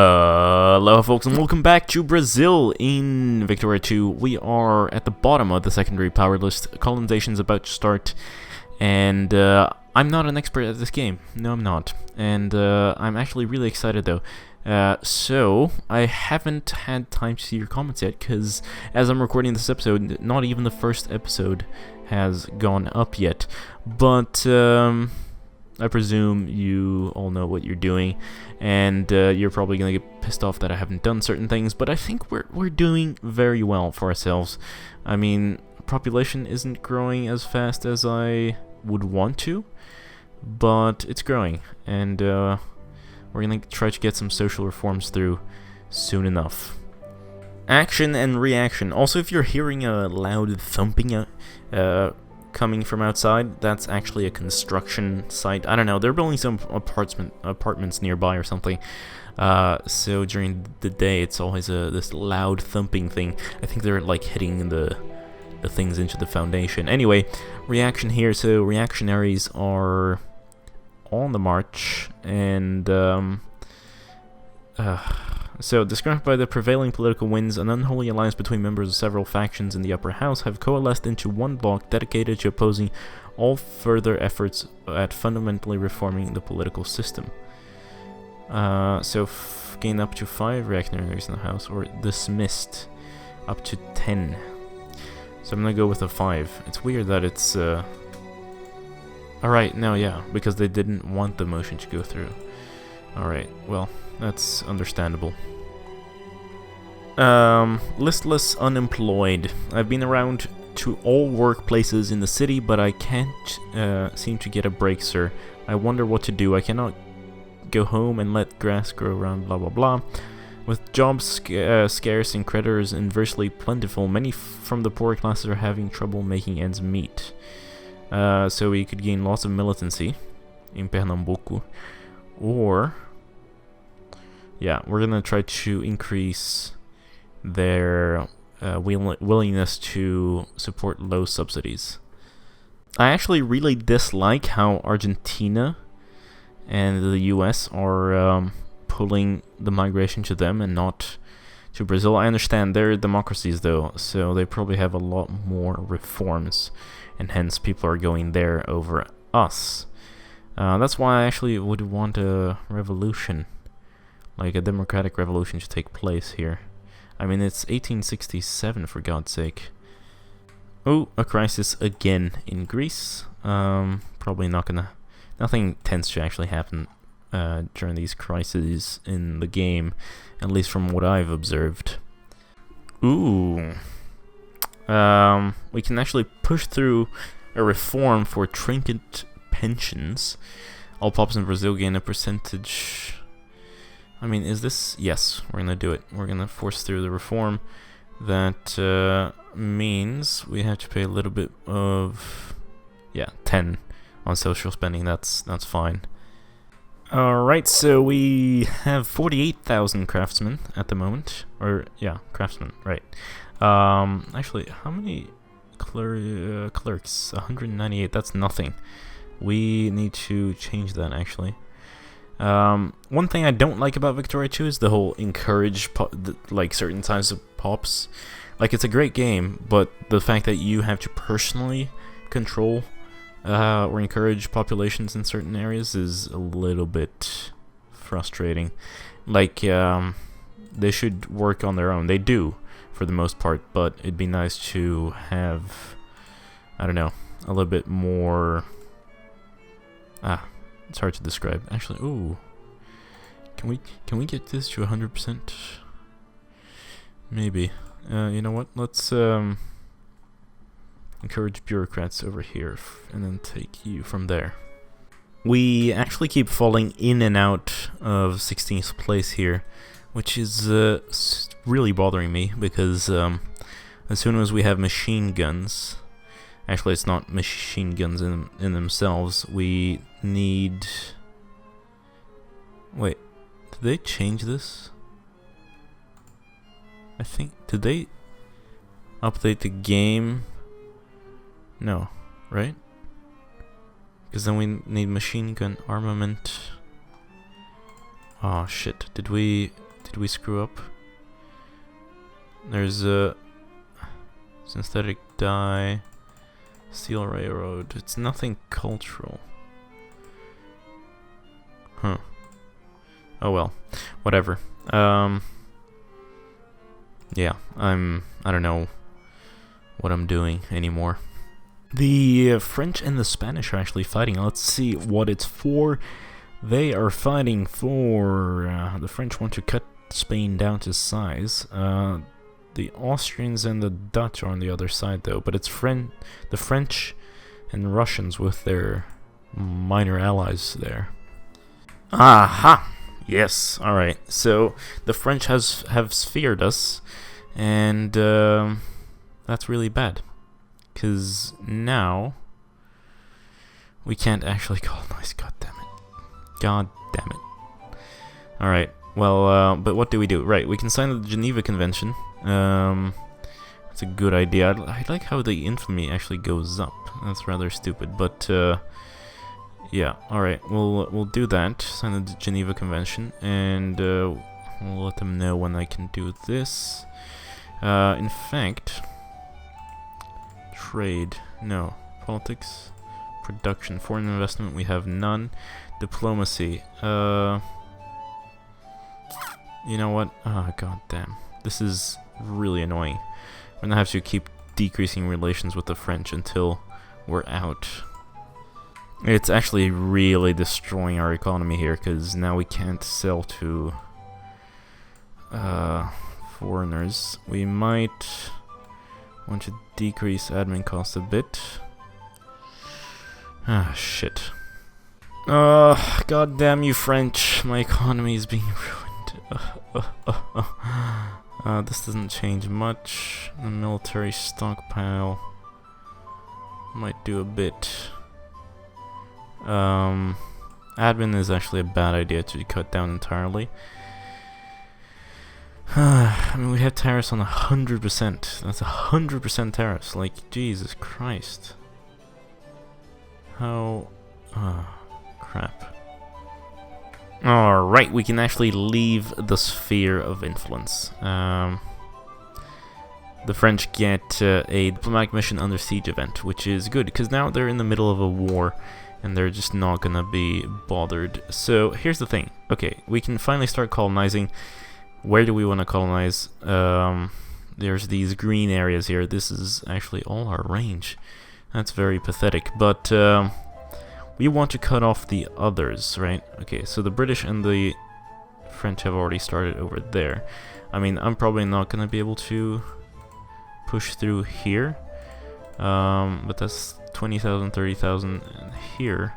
Hello folks and welcome back to Brazil in Victoria 2. We are at the bottom of the secondary power list. Colonization's about to start, and I'm not an expert at this game. No, I'm not. And I'm actually really excited though. So I haven't had time to see your comments yet, because as I'm recording this episode, not even the first episode has gone up yet. But I presume you all know what you're doing, and you're probably gonna get pissed off that I haven't done certain things, but I think we're doing very well for ourselves. I mean, population isn't growing as fast as I would want to, but it's growing, and we're gonna try to get some social reforms through soon enough. Action and reaction. Also, if you're hearing a loud thumping coming from outside, that's actually a construction site. I don't know, they're building some apartments nearby or something. So during the day it's always this loud thumping thing. I think they're like hitting the things into the foundation. Anyway, reaction here. So reactionaries are on the march, and so, described by the prevailing political winds, an unholy alliance between members of several factions in the upper house have coalesced into one bloc dedicated to opposing all further efforts at fundamentally reforming the political system. So, gain up to 5 reactionaries in the house, or dismissed up to 10. So I'm gonna go with a 5. It's weird that it's, alright, no, yeah, because they didn't want the motion to go through. Alright, well, that's understandable. Listless unemployed. I've been around to all workplaces in the city, but I can't seem to get a break, sir. I wonder what to do. I cannot go home and let grass grow around, blah blah blah. With jobs scarce and creditors inversely plentiful, many from the poorer classes are having trouble making ends meet. So we could gain lots of militancy in Pernambuco, or yeah, we're gonna try to increase their willingness to support low subsidies. I actually really dislike how Argentina and the US are pulling the migration to them and not to Brazil. I understand they're democracies though, so they probably have a lot more reforms, and hence people are going there over us. That's why I actually would want a revolution, like a democratic revolution, to take place here. I mean, it's 1867, for God's sake. Oh, a crisis again in Greece. Probably not gonna... Nothing tends to actually happen during these crises in the game, at least from what I've observed. Ooh. We can actually push through a reform for trinket pensions. All pops in Brazil gain a percentage... I mean, is this... Yes, we're gonna do it. We're gonna force through the reform. That means we have to pay a little bit of... Yeah, 10 on social spending. That's fine. Alright, so we have 48,000 craftsmen at the moment. Or, yeah, craftsmen, right. Actually, how many clerks? 198, that's nothing. We need to change that, actually. One thing I don't like about Victoria 2 is the whole encourage like certain types of pops. Like, it's a great game, but the fact that you have to personally control or encourage populations in certain areas is a little bit frustrating. Like, they should work on their own. They do, for the most part, but it'd be nice to have, I don't know, a little bit more... It's hard to describe. Actually, ooh. Can we get this to 100%? Maybe. You know what? Let's encourage bureaucrats over here, and then take you from there. We actually keep falling in and out of 16th place here, which is really bothering me, because as soon as we have machine guns... Actually, it's not machine guns in themselves. We need... Wait, did they change this? I think... Did they update the game? No, right? Because then we need machine gun armament. Oh shit, did we Did we screw up? There's a synthetic dye, steel railroad. It's nothing cultural. Huh. Oh well, whatever. Yeah, I don't know what I'm doing anymore. The French and the Spanish are actually fighting. Let's see what it's for. They are fighting for... the French want to cut Spain down to size. The Austrians and the Dutch are on the other side, though. But it's the French and Russians with their minor allies there. Aha! Yes, alright. So, the French have feared us. And that's really bad. Because now we can't actually colonize. God damn it. God damn it. Alright, well, but what do we do? Right, we can sign the Geneva Convention. That's a good idea. I like how the infamy actually goes up. That's rather stupid, but yeah, alright, we'll do that. Sign the Geneva Convention, and we'll let them know when I can do this. In fact, trade, no. Politics, production, foreign investment, we have none. Diplomacy, you know what? Ah, god damn. This is really annoying. I'm gonna have to keep decreasing relations with the French until we're out. It's actually really destroying our economy here, because now we can't sell to foreigners. We might want to decrease admin costs a bit. Ah, shit. God damn you, French. My economy is being ruined. This doesn't change much. The military stockpile might do a bit. Admin is actually a bad idea to cut down entirely. I mean, we have tariffs on 100%. That's 100% tariffs. Like, Jesus Christ. How... crap. Alright, we can actually leave the sphere of influence. The French get a diplomatic mission under siege event, which is good, because now they're in the middle of a war, and they're just not gonna be bothered. So, here's the thing. Okay, we can finally start colonizing. Where do we want to colonize? There's these green areas here. This is actually all our range. That's very pathetic, but we want to cut off the others, right? Okay, so the British and the French have already started over there. I mean, I'm probably not going to be able to push through here, but that's 20,000, 30,000, and here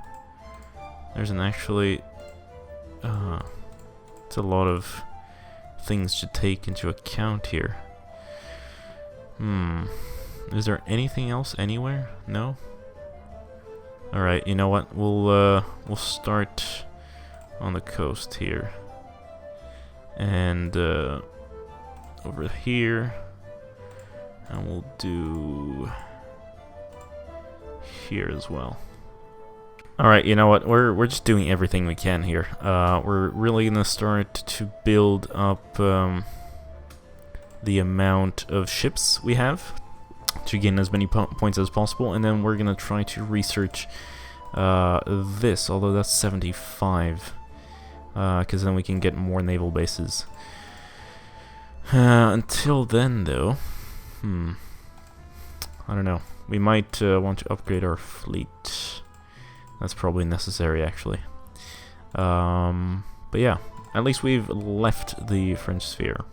there's an actually it's a lot of things to take into account here. Is there anything else anywhere? No? Alright, you know what? We'll start on the coast here. And over here. And we'll do here as well. Alright, you know what? We're just doing everything we can here. We're really gonna start to build up the amount of ships we have to gain as many points as possible, and then we're gonna try to research this, although that's 75, because then we can get more naval bases. Until then, though, I don't know. We might want to upgrade our fleet. That's probably necessary, actually. But yeah, at least we've left the French sphere.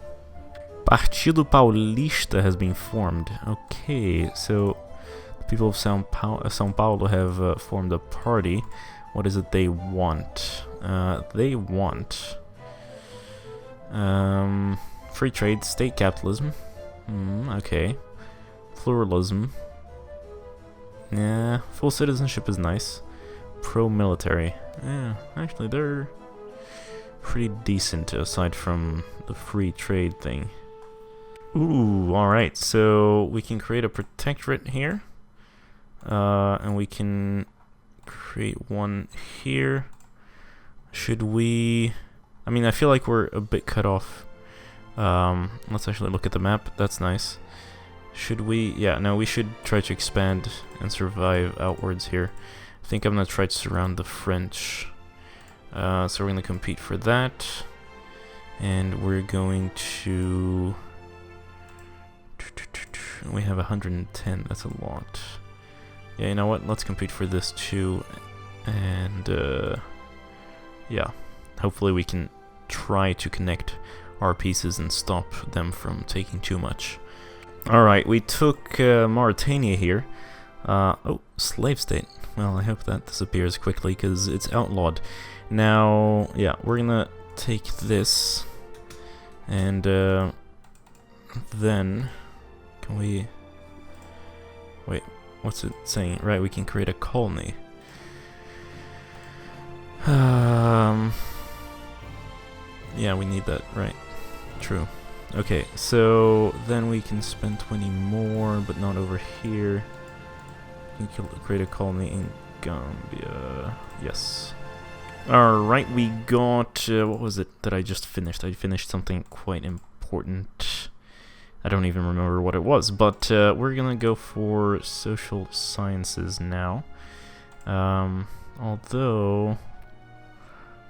Partido Paulista has been formed. Okay, so the people of São Paulo have formed a party. What is it they want? They want free trade, state capitalism. Okay. Pluralism. Yeah, full citizenship is nice. Pro-military. Yeah, actually they're pretty decent aside from the free trade thing. Ooh, alright, so we can create a protectorate here. And we can create one here. Should we... I mean, I feel like we're a bit cut off. Let's actually look at the map. That's nice. Should we? Yeah, no, we should try to expand and survive outwards here. I think I'm gonna try to surround the French. So we're gonna compete for that. And we're going to... We have 110, that's a lot. Yeah, you know what? Let's compete for this too. And, yeah. Hopefully we can try to connect our pieces and stop them from taking too much. Alright, we took Mauritania here. Oh, slave state. Well, I hope that disappears quickly because it's outlawed. Now, yeah, we're gonna take this. And, then... Can we... Wait, what's it saying? Right, we can create a colony. Yeah, we need that, right. True. Okay, so then we can spend 20 more, but not over here. We can create a colony in Gambia. Yes. Alright, we got... what was it that I just finished? I finished something quite important. I don't even remember what it was, but we're gonna go for social sciences now. Although...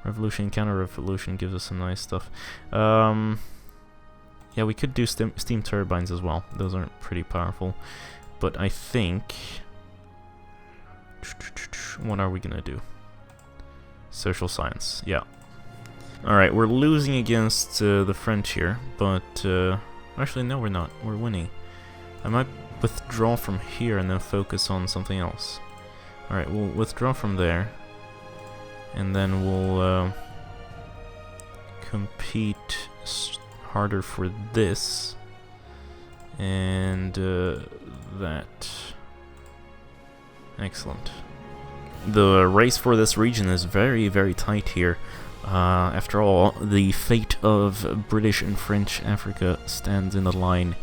Revolution, counter-revolution gives us some nice stuff. Yeah, we could do steam turbines as well. Those aren't pretty powerful. But I think... What are we gonna do? Social science, yeah. Alright, we're losing against the French here, but... actually, no, we're not. We're winning. I might withdraw from here and then focus on something else. Alright, we'll withdraw from there. And then we'll compete harder for this. And that. Excellent. The race for this region is very, very tight here. After all, the fate of British and French Africa stands in the line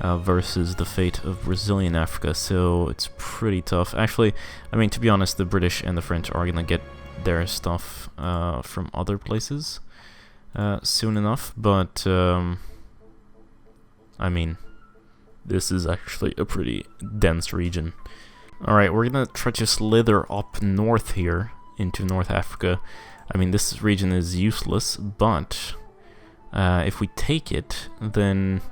versus the fate of Brazilian Africa, so it's pretty tough. Actually, I mean, to be honest, the British and the French are gonna get their stuff from other places soon enough, but I mean, this is actually a pretty dense region. Alright, we're gonna try to slither up north here into North Africa. I mean, this region is useless, but if we take it, then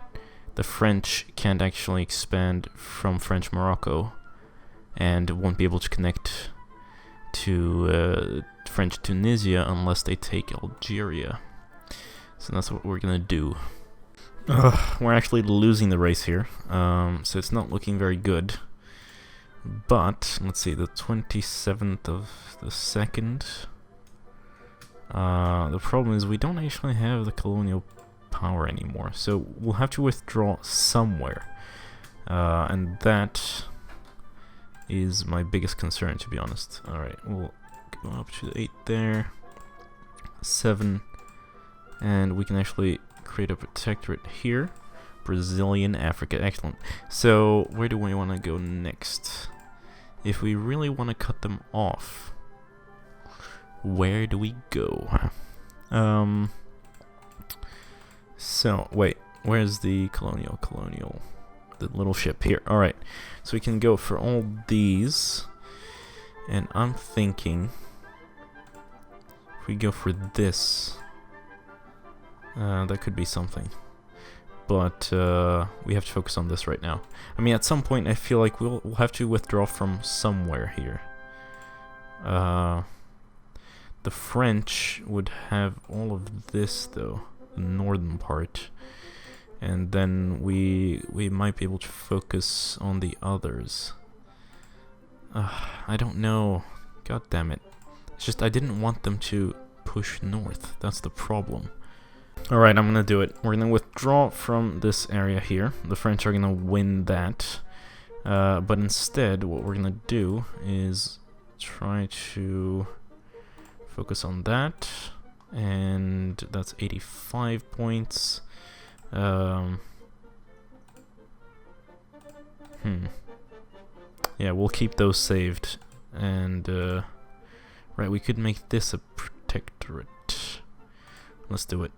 the French can't actually expand from French Morocco and won't be able to connect to French Tunisia unless they take Algeria. So that's what we're gonna do. We're actually losing the race here, so it's not looking very good. But, let's see, the 27th of the 2nd. The problem is we don't actually have the colonial power anymore, so we'll have to withdraw somewhere. And that is my biggest concern, to be honest. Alright, we'll go up to 8 there. 7. And we can actually create a protectorate here. Brazilian Africa, excellent. So, where do we want to go next? If we really want to cut them off, where do we go? So, wait, where's the colonial? The little ship here. Alright, so we can go for all these, and I'm thinking if we go for this, that could be something. But we have to focus on this right now. I mean, at some point, I feel like we'll have to withdraw from somewhere here. The French would have all of this, though, the northern part, and then we might be able to focus on the others. I don't know. God damn it! It's just I didn't want them to push north. That's the problem. Alright, I'm gonna do it. We're gonna withdraw from this area here. The French are gonna win that. But instead, what we're gonna do is try to focus on that. And that's 85 points. Yeah, we'll keep those saved. And, right, we could make this a protectorate. let's do it.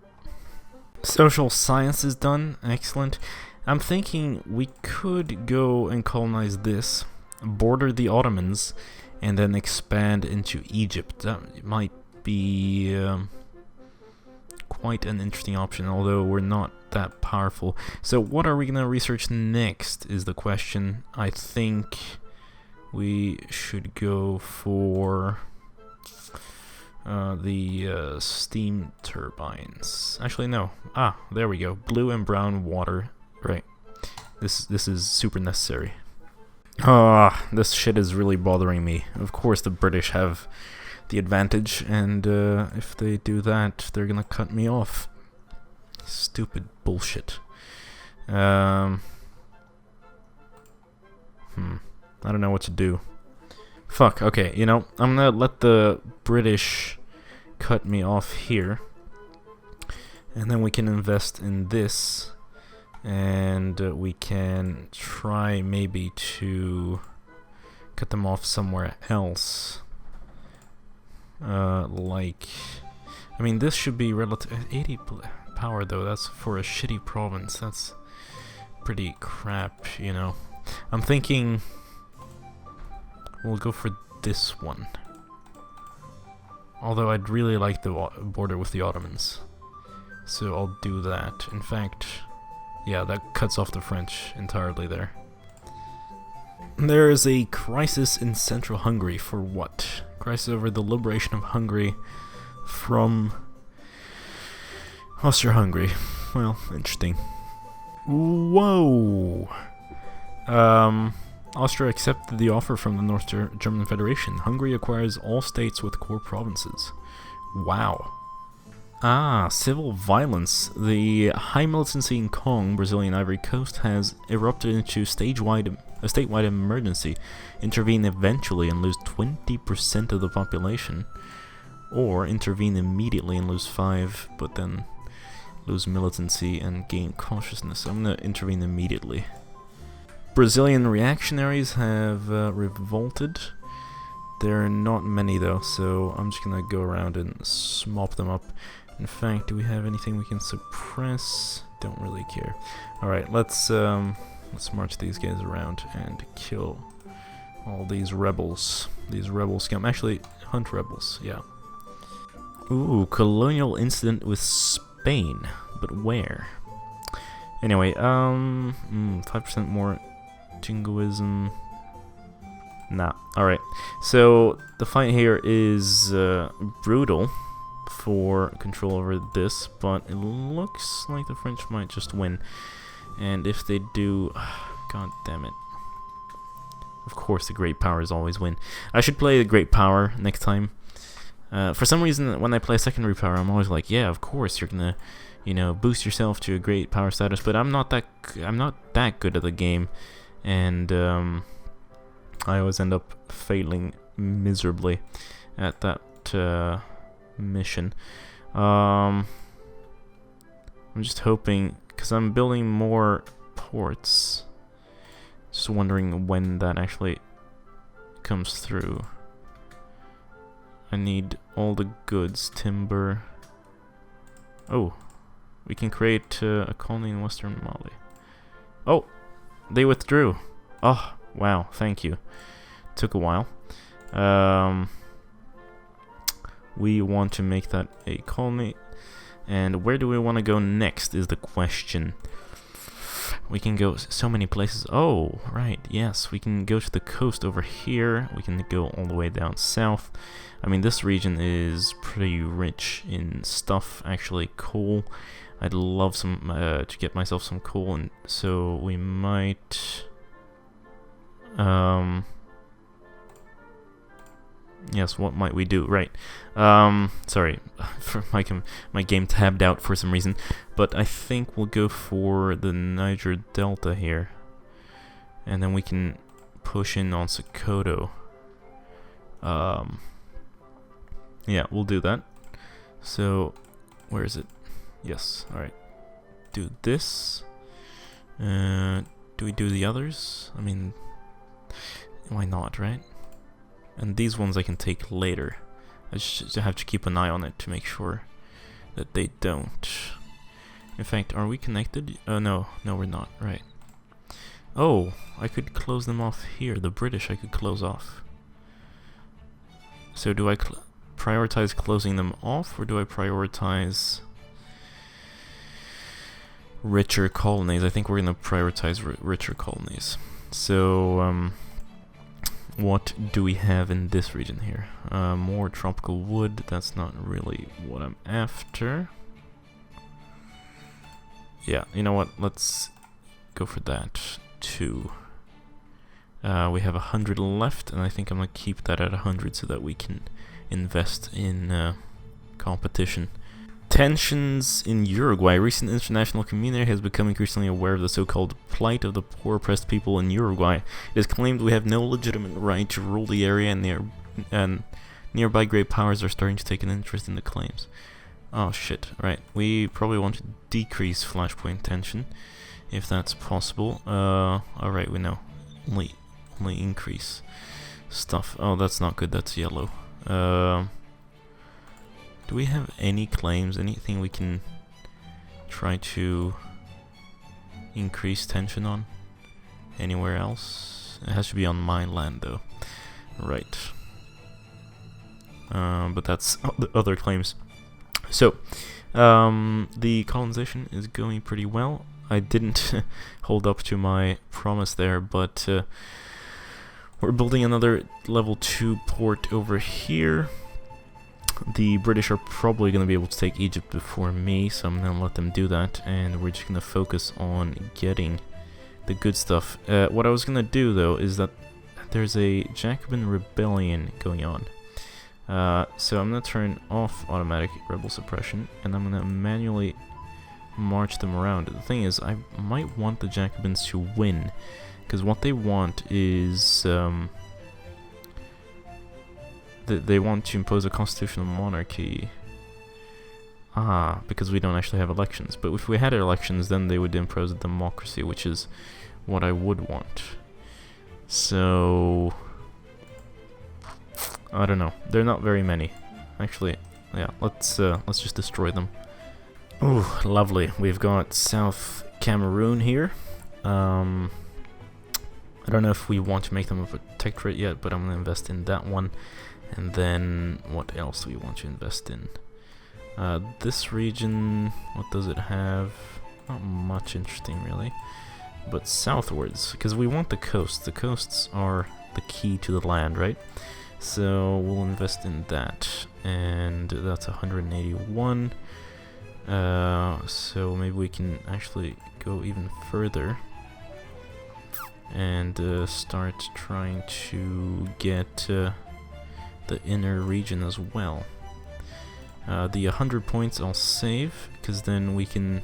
Social science is done. Excellent. I'm thinking we could go and colonize this, border the Ottomans, and then expand into Egypt. That might be quite an interesting option, although we're not that powerful. So what are we going to research next is the question. I think we should go for the steam turbines. Actually, no. Ah, there we go. Blue and brown water. Right. This is super necessary. Ah, this shit is really bothering me. Of course the British have the advantage, and if they do that, they're gonna cut me off. Stupid bullshit. I don't know what to do. Fuck, okay, you know, I'm gonna let the British cut me off here, and then we can invest in this, and we can try maybe to cut them off somewhere else. Like, I mean, this should be relative 80 power though. That's for a shitty province. That's pretty crap, you know. I'm thinking we'll go for this one. Although I'd really like the border with the Ottomans, so I'll do that. In fact, yeah, that cuts off the French entirely there. There is a crisis in central Hungary. For what? Crisis over the liberation of Hungary from Austria-Hungary. Well, interesting. Whoa! Austria accepted the offer from the North German Federation. Hungary acquires all states with core provinces. Wow. Ah, civil violence. The high militancy in Kong, Brazilian Ivory Coast, has erupted into a statewide emergency. Intervene eventually and lose 20% of the population. Or intervene immediately and lose 5, but then lose militancy and gain consciousness. I'm gonna intervene immediately. Brazilian reactionaries have revolted. There are not many though, so I'm just gonna go around and mop them up. In fact, do we have anything we can suppress? Don't really care. Alright, let's march these guys around and kill all these rebels. These rebel scum. Actually, hunt rebels, yeah. Ooh, colonial incident with Spain. But where? Anyway, 5% more jingoism. Nah, alright. So, the fight here is brutal for control over this, but it looks like the French might just win. And if they do, god damn it. Of course the great powers always win. I should play the great power next time. For some reason, when I play secondary power, I'm always like, yeah, of course you're gonna, you know, boost yourself to a great power status. But I'm not that good at the game, and I always end up failing miserably at that mission. I'm just hoping, because I'm building more ports. Just wondering when that actually comes through. I need all the goods, timber. Oh, we can create a colony in Western Mali. Oh, they withdrew. Oh, wow, thank you. Took a while. We want to make that a colony. And where do we want to go next is the question. We can go so many places. Oh, right, yes. We can go to the coast over here. We can go all the way down south. I mean, this region is pretty rich in stuff, actually. Coal. I'd love some to get myself some coal, and so we might... Yes, what might we do? Right. Sorry, for my game tabbed out for some reason, but I think we'll go for the Niger Delta here, and then we can push in on Sokoto. Yeah, we'll do that. So, where is it? Yes. All right. Do this. Do we do the others? I mean, why not, right? And these ones I can take later. I just have to keep an eye on it to make sure that they don't. In fact, are we connected? Oh, no, we're not, right. Oh, I could close them off here. The British I could close off. So do I prioritize closing them off, or do I prioritize richer colonies? I think we're going to prioritize richer colonies. So, what do we have in this region here? More tropical wood. That's not really what I'm after. Yeah, you know what? Let's go for that too. We have 100 left, and I think I'm gonna keep that at 100 so that we can invest in competition. Tensions in Uruguay. Recent international community has become increasingly aware of the so-called plight of the poor oppressed people in Uruguay. It is claimed we have no legitimate right to rule the area, and nearby great powers are starting to take an interest in the claims. Oh shit, right. We probably want to decrease flashpoint tension, if that's possible. Alright, we know. Only increase stuff. Oh, that's not good, that's yellow. Do we have any claims, anything we can try to increase tension on? Anywhere else? It has to be on my land, though. Right. But that's the other claims. So, the colonization is going pretty well. I didn't hold up to my promise there, but we're building another level 2 port over here. The British are probably going to be able to take Egypt before me, so I'm going to let them do that, and we're just going to focus on getting the good stuff. What I was going to do, though, is that there's a Jacobin rebellion going on. So I'm going to turn off automatic rebel suppression, and I'm going to manually march them around. The thing is, I might want the Jacobins to win, because what they want is they want to impose a constitutional monarchy. Because we don't actually have elections. But if we had elections, then they would impose a democracy, which is what I would want. So I don't know. They're not very many. Actually, yeah, let's just destroy them. Ooh, lovely. We've got South Cameroon here. I don't know if we want to make them a protectorate yet, but I'm going to invest in that one. And then, what else do we want to invest in? This region, what does it have? Not much interesting, really. But southwards, because we want the coast. The coasts are the key to the land, right? So, we'll invest in that. And that's 181. So, maybe we can actually go even further. And start trying to get the inner region as well. The 100 points I'll save, because then we can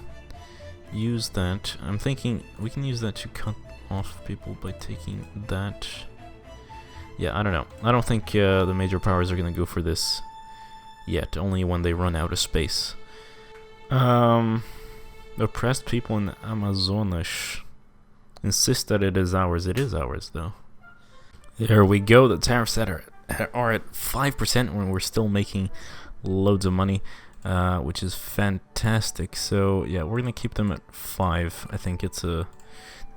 use that. I'm thinking we can use that to cut off people by taking that. Yeah, I don't know. I don't think the major powers are going to go for this yet, only when they run out of space. Oppressed people in Amazonas insist that it is ours. It is ours, though. There we go. The tariffs are at 5% when we're still making loads of money, which is fantastic. So yeah, we're gonna keep them at 5. I think it's a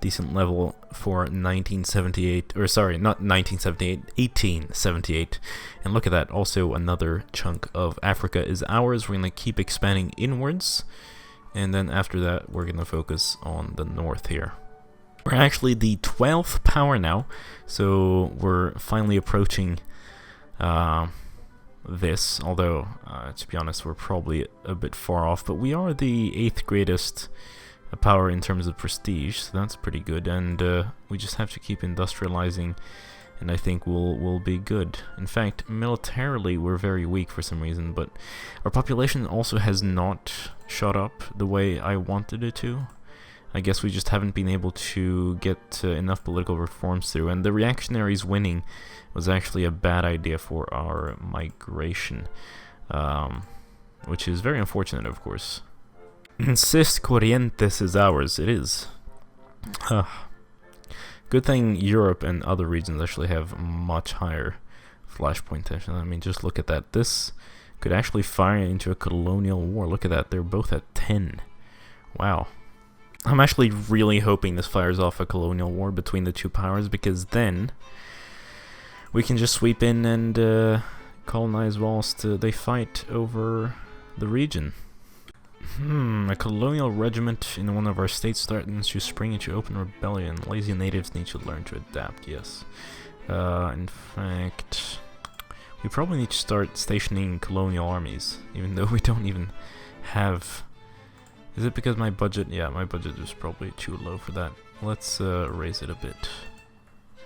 decent level for 1978, or sorry, not 1978, 1878. And look at that, also another chunk of Africa is ours. We're gonna keep expanding inwards, and then after that we're gonna focus on the north here. We're actually the 12th power now, so we're finally approaching this, although to be honest we're probably a bit far off, but we are the 8th greatest power in terms of prestige, so that's pretty good, and we just have to keep industrializing, and I think we'll be good. In fact, militarily we're very weak for some reason, but our population also has not shot up the way I wanted it to. I guess we just haven't been able to get enough political reforms through, and the reactionaries winning was actually a bad idea for our migration, which is very unfortunate, of course. Insist Corrientes is ours. It is. Good thing Europe and other regions actually have much higher flashpoint tension. I mean, just look at that. This could actually fire into a colonial war. Look at that, they're both at 10. Wow. I'm actually really hoping this fires off a colonial war between the two powers, because then we can just sweep in and colonize whilst they fight over the region. A colonial regiment in one of our states threatens to spring into open rebellion. Lazy natives need to learn to adapt, yes. In fact, we probably need to start stationing colonial armies, even though we don't even have... Is it because my budget? Yeah, my budget is probably too low for that. Let's raise it a bit.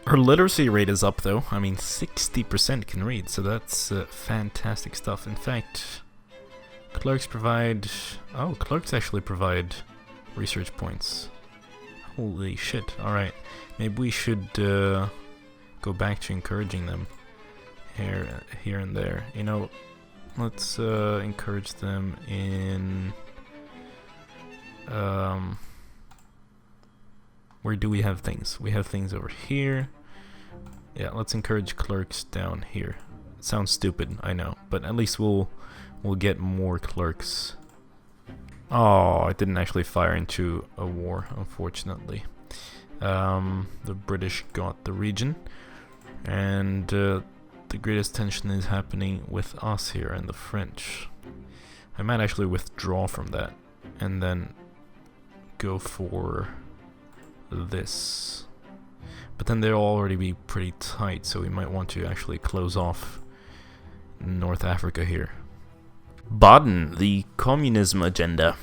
Her literacy rate is up though. I mean, 60% can read, so that's fantastic stuff. In fact, clerks provide... Oh, clerks actually provide research points. Holy shit, alright. Maybe we should go back to encouraging them here and there. You know, let's encourage them in... where do we have things? We have things over here. Yeah, let's encourage clerks down here. It sounds stupid, I know, but at least we'll get more clerks. Oh, I didn't actually fire into a war, unfortunately. The British got the region, and the greatest tension is happening with us here and the French. I might actually withdraw from that and then go for this, but then they'll already be pretty tight, so we might want to actually close off North Africa here. Baden, the communism agenda.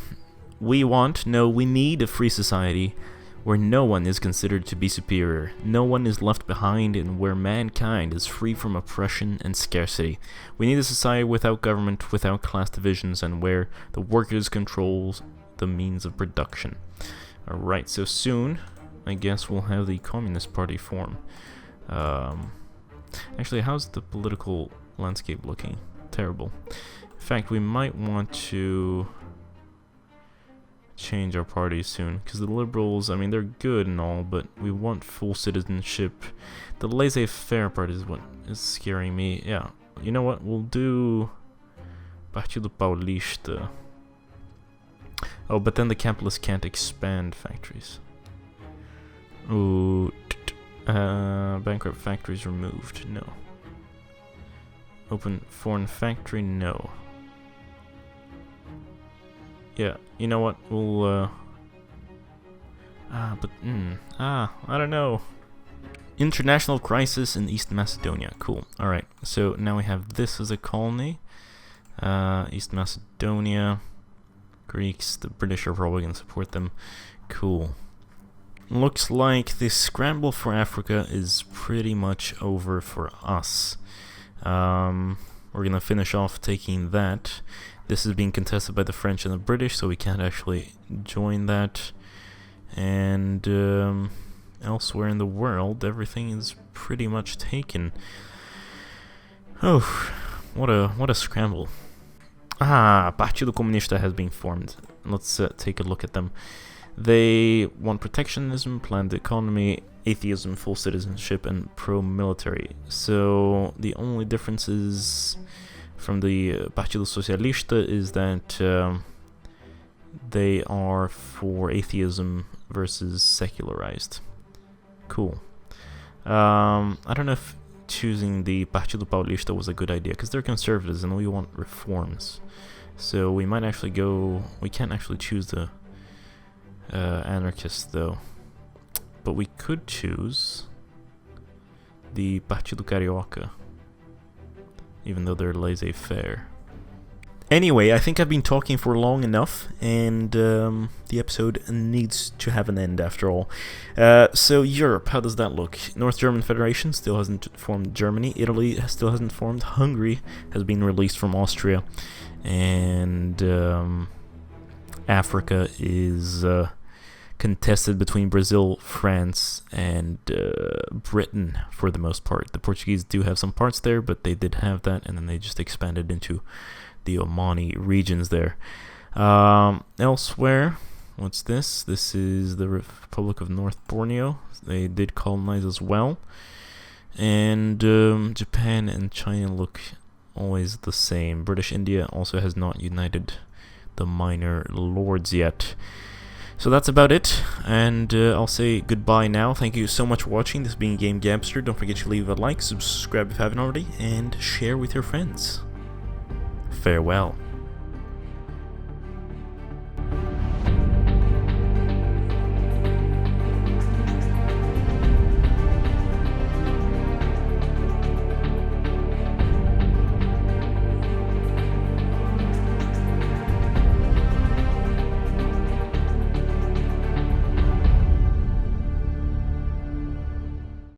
We need a free society where no one is considered to be superior, no one is left behind, and where mankind is free from oppression and scarcity. We need a society without government, without class divisions, and where the workers controls the means of production. Alright, so soon, I guess we'll have the Communist Party form. Actually, how's the political landscape looking? Terrible. In fact, we might want to change our party soon, because the Liberals, I mean, they're good and all, but we want full citizenship. The laissez-faire part is what is scaring me. Yeah, you know what? We'll do Partido Paulista. Oh, but then the capitalists can't expand factories. Ooh, bankrupt factories removed. No. Open foreign factory. No. Yeah, you know what? We'll I don't know. International crisis in East Macedonia. Cool. All right. So now we have this as a colony. East Macedonia. Greeks, the British are probably going to support them. Cool. Looks like the scramble for Africa is pretty much over for us. We're going to finish off taking that. This is being contested by the French and the British, so we can't actually join that. And elsewhere in the world, everything is pretty much taken. Oh, what a scramble. Partido Comunista has been formed. Let's take a look at them. They want protectionism, planned economy, atheism, full citizenship, and pro-military. So the only differences from the Partido Socialista is that they are for atheism versus secularized. Cool. I don't know if choosing the Partido Paulista was a good idea, because they're conservatives and we want reforms. So we might actually go... We can't actually choose the anarchists though. But we could choose the Partido Carioca, even though they're laissez-faire. Anyway, I think I've been talking for long enough, and the episode needs to have an end after all. So Europe, how does that look? North German Federation still hasn't formed Germany. Italy still hasn't formed. Hungary has been released from Austria. And Africa is contested between Brazil, France, and Britain for the most part. The Portuguese do have some parts there, but they did have that, and then they just expanded into the Omani regions there. Elsewhere, what's this? This is the Republic of North Borneo. They did colonize as well. And Japan and China look always the same. British India also has not united the minor lords yet. So that's about it, and I'll say goodbye now. Thank you so much for watching. This has been GameGabster. Don't forget to leave a like, subscribe if you haven't already, and share with your friends. Farewell.